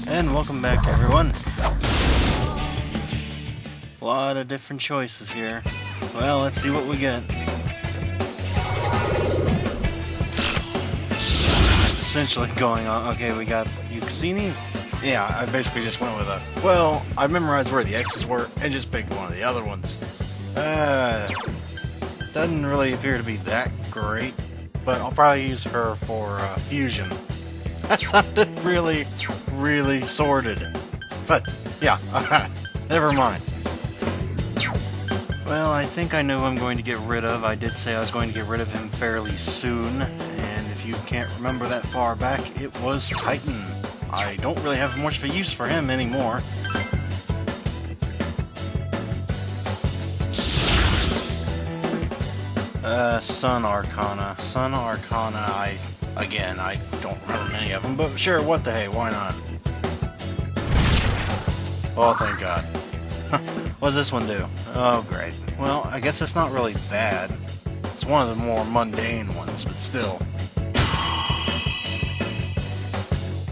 And welcome back, everyone. A lot of different choices here. Well, let's see what we get. Essentially going on. Okay, we got Yuxini. Yeah, I basically just went with well, I memorized where the X's were and just picked one of the other ones. Doesn't really appear to be that great, but I'll probably use her for fusion. That sounded really, really sorted. But, yeah, never mind. Well, I think I know who I'm going to get rid of. I did say I was going to get rid of him fairly soon, and if you can't remember that far back, it was Titan. I don't really have much of a use for him anymore. Sun Arcana. Sun Arcana, I don't remember many of them, but sure, what the hey, why not? Oh, thank God. What does this one do? Oh, great. Well, I guess that's not really bad. It's one of the more mundane ones, but still.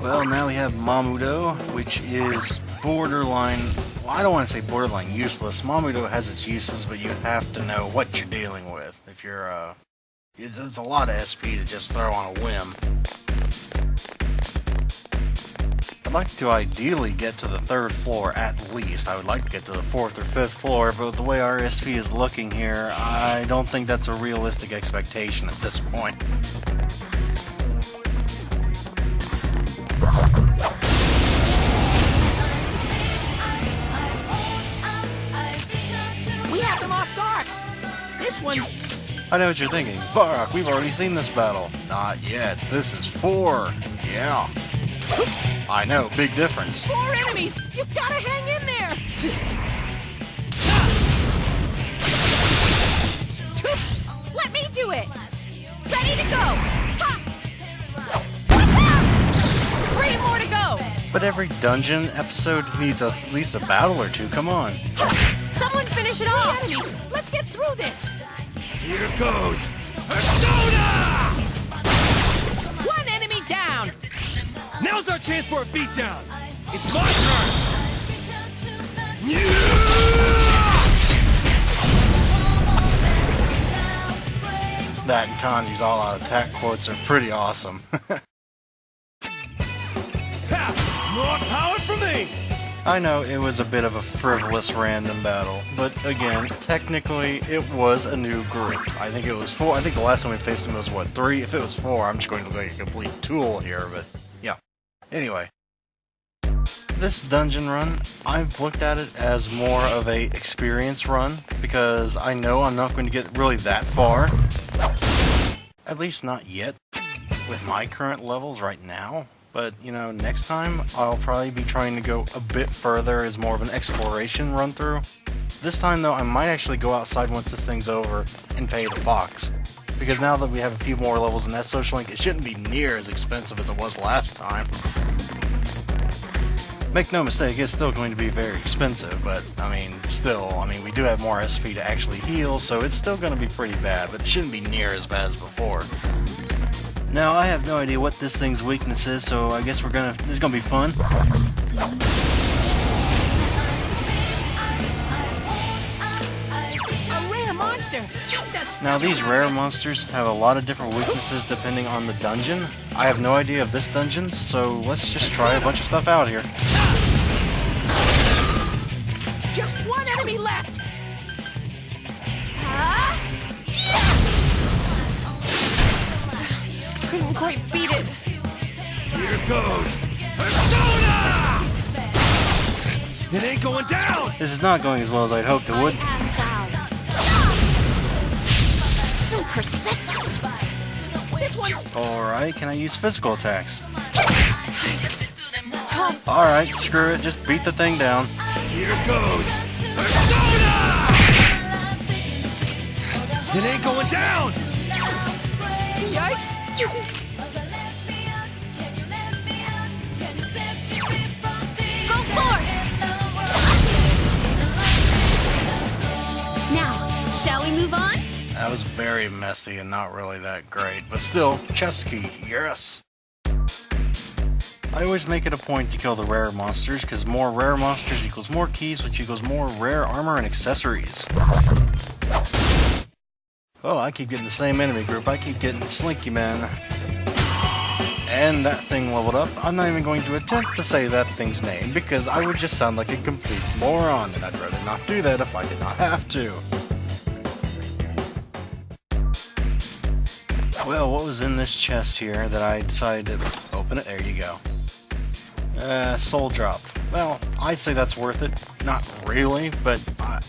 Well, now we have Mamudo, which is borderline... Well, I don't want to say borderline useless. Mamudo has its uses, but you have to know what you're dealing with. If you're, there's a lot of SP to just throw on a whim. I'd like to ideally get to the 3rd floor at least. I would like to get to the 4th or 5th floor, but the way our SP is looking here, I don't think that's a realistic expectation at this point. We have them off guard! This one... I know what you're thinking. Barak, we've already seen this battle. Not yet. This is 4. Yeah. I know, big difference. 4 enemies! You gotta hang in there! Let me do it! Ready to go! Ha! 3 more to go! But every dungeon episode needs at least a battle or 2, come on. Someone finish it 3 off! enemies! Let's get through this! Here goes! Persona! 1 enemy down! Now's our chance for a beatdown! It's my turn! That and Kanji's all-out attack quotes are pretty awesome. Ha! More power for me! I know it was a bit of a frivolous random battle, but again, technically it was a new group. I think it was 4. I think the last time we faced him was, what, 3? If it was 4, I'm just going to look like a complete tool here, but yeah. Anyway. This dungeon run, I've looked at it as more of a experience run, because I know I'm not going to get really that far. At least not yet, with my current levels right now. But, you know, next time, I'll probably be trying to go a bit further as more of an exploration run-through. This time, though, I might actually go outside once this thing's over and pay the fox. Because now that we have a few more levels in that social link, it shouldn't be near as expensive as it was last time. Make no mistake, it's still going to be very expensive, but, I mean, we do have more SP to actually heal, so it's still going to be pretty bad, but it shouldn't be near as bad as before. Now, I have no idea what this thing's weakness is, so I guess this is gonna be fun. A rare monster! Now, these rare monsters have a lot of different weaknesses depending on the dungeon. I have no idea of this dungeon, so let's just try a bunch of stuff out here. Just 1 enemy left! Couldn't quite beat it. Here goes! Persona! It ain't going down! This is not going as well as I'd hoped it would. So persistent. This one's... Alright, can I use physical attacks? It's tough. Alright, screw it, just beat the thing down. Here goes! Persona! It ain't going down! Yikes! Is it... Go forth! Now, shall we move on? That was very messy and not really that great, but still, chess key, yes! I always make it a point to kill the rare monsters, because more rare monsters equals more keys, which equals more rare armor and accessories. Oh, I keep getting the same enemy group. I keep getting Slinky Man. And that thing leveled up. I'm not even going to attempt to say that thing's name, because I would just sound like a complete moron, and I'd rather not do that if I did not have to. Well, what was in this chest here that I decided to open it? There you go. Soul drop. Well, I'd say that's worth it. Not really, but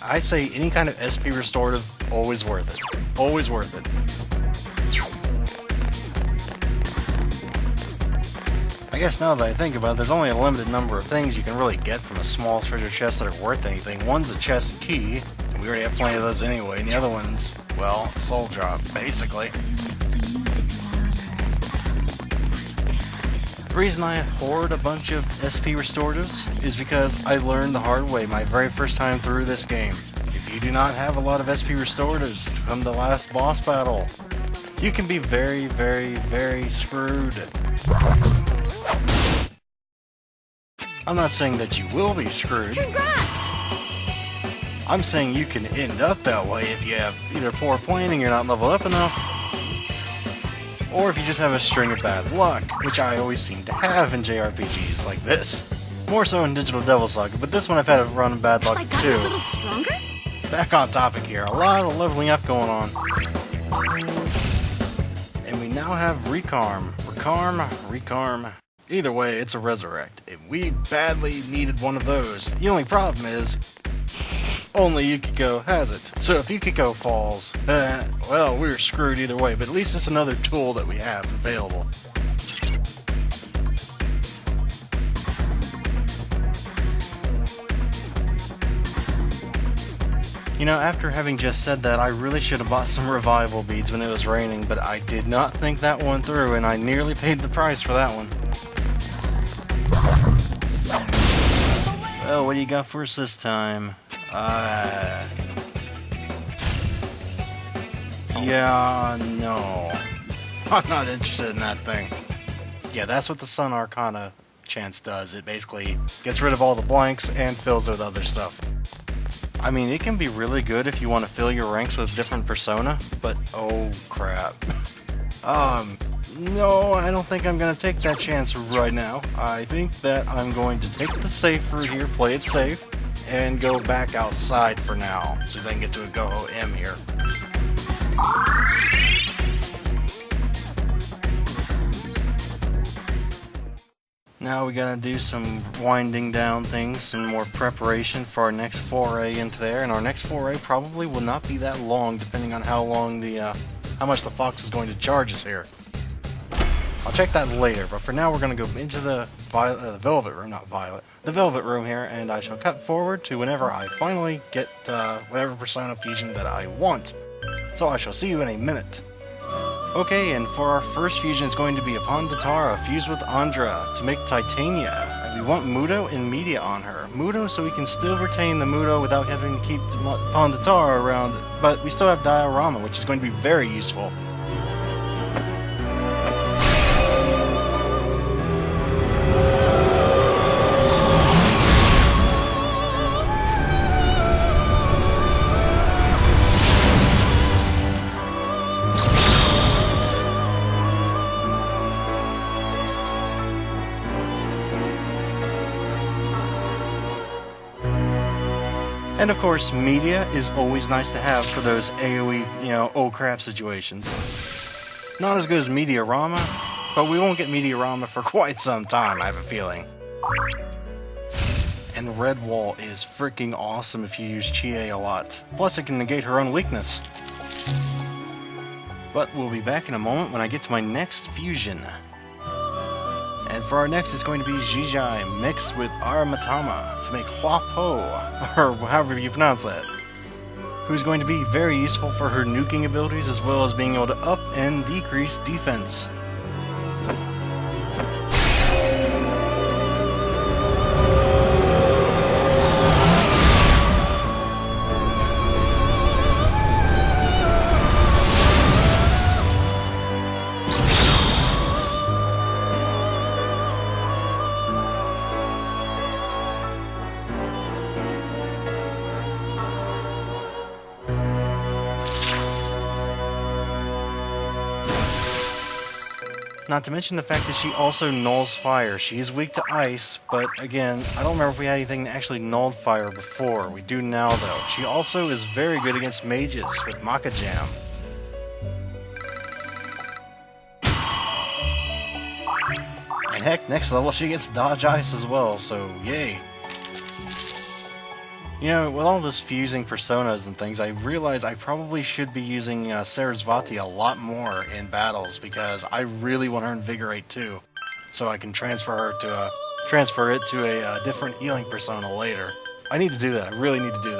I say any kind of SP restorative, always worth it. Always worth it. I guess now that I think about it, there's only a limited number of things you can really get from a small treasure chest that are worth anything. One's a chest key, and we already have plenty of those anyway, and the other one's, well, soul drop, basically. The reason I hoard a bunch of SP restoratives is because I learned the hard way my very first time through this game. If you do not have a lot of SP restoratives to come to the last boss battle, you can be very, very, very screwed. I'm not saying that you will be screwed. Congrats! I'm saying you can end up that way if you have either poor planning, you're not leveled up enough, or if you just have a string of bad luck, which I always seem to have in JRPGs like this. More so in Digital Devil Saga, but this one I've had a run of bad luck I got too. a little stronger? Back on topic here, a lot of leveling up going on. And we now have Recarm. Recarm. Either way, it's a resurrect, and we badly needed one of those. The only problem is, only Yukiko has it. So if Yukiko falls, well, we're screwed either way, but at least it's another tool that we have available. You know, after having just said that, I really should have bought some revival beads when it was raining, but I did not think that one through, and I nearly paid the price for that one. Well, what do you got for us this time? Yeah, no. I'm not interested in that thing. Yeah, that's what the Sun Arcana chance does. It basically gets rid of all the blanks and fills it with other stuff. I mean, it can be really good if you want to fill your ranks with different persona, but oh crap. No, I don't think I'm going to take that chance right now. I think that I'm going to take the safe route here, play it safe, and go back outside for now, so I can get to a Go-Ho M here. Now we gotta do some winding down things, some more preparation for our next foray into there, and our next foray probably will not be that long, depending on how long how much the fox is going to charge us here. I'll check that later, but for now we're going to go into the velvet room, not violet, the velvet room here, and I shall cut forward to whenever I finally get whatever persona fusion that I want. So I shall see you in a minute. Okay, and for our first fusion is going to be upon Datara fused with Andra to make Titania. And we want Mudo and Media on her. Mudo so we can still retain the Mudo without having to keep upon Datara around, but we still have Diorama, which is going to be very useful. And of course, Media is always nice to have for those AoE, oh crap situations. Not as good as Mediarama, but we won't get Mediarama for quite some time, I have a feeling. And Red Wall is freaking awesome if you use Chie a lot. Plus it can negate her own weakness. But we'll be back in a moment when I get to my next fusion. And for our next, it's going to be Jijai mixed with Aramatama to make Huapo, or however you pronounce that. Who's going to be very useful for her nuking abilities as well as being able to up and decrease defense. Not to mention the fact that she also nulls fire. She is weak to ice, but again, I don't remember if we had anything that actually nulled fire before. We do now, though. She also is very good against mages with Maka Jam. And heck, next level she gets Dodge Ice as well, so yay. You know, with all this fusing personas and things, I realize I probably should be using Sarasvati a lot more in battles because I really want her Invigorate too, so I can transfer it to a different healing persona later. I need to do that. I really need to do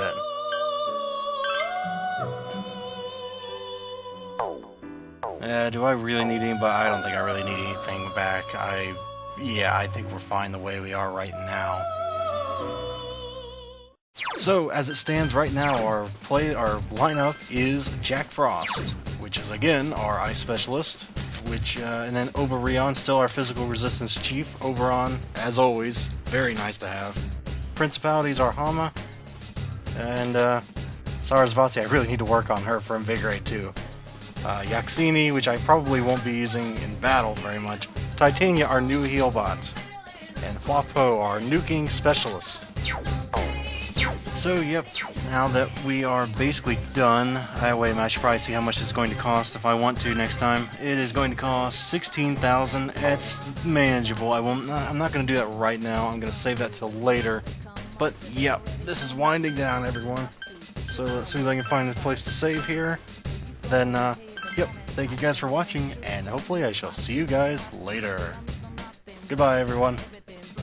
that. Do I really need anybody? I don't think I really need anything back. Yeah, I think we're fine the way we are right now. So, as it stands right now, our lineup is Jack Frost, which is again our ice specialist, and then Oberon, still our physical resistance chief. Oberon, as always, very nice to have. Principalities are Hama, and Sarasvati, I really need to work on her for Invigorate too. Yaxini, which I probably won't be using in battle very much. Titania, our new heal bot, and Huapo, our nuking specialist. So, yep, now that we are basically done, I should probably see how much it's going to cost if I want to next time. It is going to cost 16,000. It's manageable. I'm not going to do that right now. I'm going to save that till later. But, yep, this is winding down, everyone. So, as soon as I can find a place to save here, then, yep, thank you guys for watching, and hopefully I shall see you guys later. Goodbye, everyone.